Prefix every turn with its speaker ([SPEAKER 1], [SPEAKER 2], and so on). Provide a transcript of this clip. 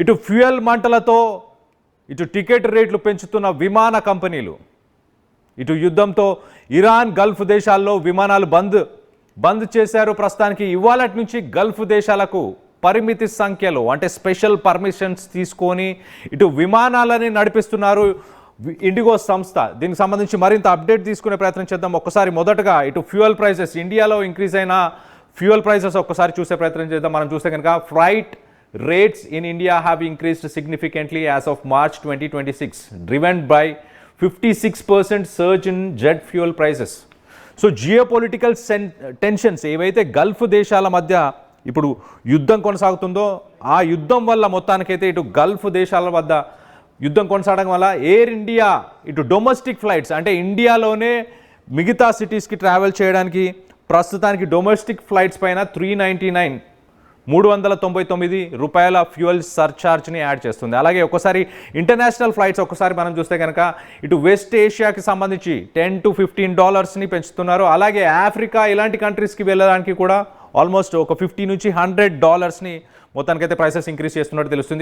[SPEAKER 1] ఇటు ఫ్యూయల్ మంటలతో ఇటు టికెట్ రేట్లు పెంచుతున్న విమాన కంపెనీలు, ఇటు యుద్ధంతో ఇరాన్ గల్ఫ్ దేశాల్లో విమానాలు బంద్ చేశారు. ప్రస్తుతానికి ఇవాళటి నుంచి గల్ఫ్ దేశాలకు పరిమితి సంఖ్యలో అంటే స్పెషల్ పర్మిషన్స్ తీసుకొని ఇటు విమానాలని నడిపిస్తున్నారు ఇండిగో సంస్థ. దీనికి సంబంధించి మరింత అప్డేట్ తీసుకునే ప్రయత్నం చేద్దాం. ఒక్కసారి మొదటగా ఇటు ఫ్యూయల్ ప్రైసెస్, ఇండియాలో ఇంక్రీజ్ అయిన ఫ్యూయల్ ప్రైసెస్ ఒక్కసారి చూసే ప్రయత్నం చేద్దాం. మనం చూస్తే కనుక flight rates in India have increased significantly as of March 2026, driven by 56% surge in jet fuel prices. So geopolitical tensions ఏవైతే గల్ఫ్ దేశాల మధ్య ఇప్పుడు యుద్ధం కొనసాగుతుందో ఆ యుద్ధం వల్ల మొత్తానికైతే ఇటు గల్ఫ్ దేశాల వద్ద యుద్ధం కొనసాగడం వల్ల ఎయిర్ ఇండియా ఇటు డొమెస్టిక్ ఫ్లైట్స్ అంటే ఇండియాలోనే మిగతా సిటీస్కి ట్రావెల్ చేయడానికి ప్రస్తుతానికి డొమెస్టిక్ ఫ్లైట్స్ పైన 399 రూపాయల ఫ్యూయల్ సర్చార్జ్ని యాడ్ చేస్తుంది. అలాగే ఒక్కసారి ఇంటర్నేషనల్ ఫ్లైట్స్ ఒక్కసారి మనం చూస్తే కనుక ఇటు వెస్ట్ ఏషియాకి సంబంధించి $10 to $15 పెంచుతున్నారు. అలాగే ఆఫ్రికా ఇలాంటి కంట్రీస్కి వెళ్ళడానికి కూడా ఆల్మోస్ట్ ఒక $50 నుంచి $100 మొత్తానికైతే ప్రైసెస్ ఇంక్రీజ్ చేస్తున్నట్టు తెలుస్తుంది.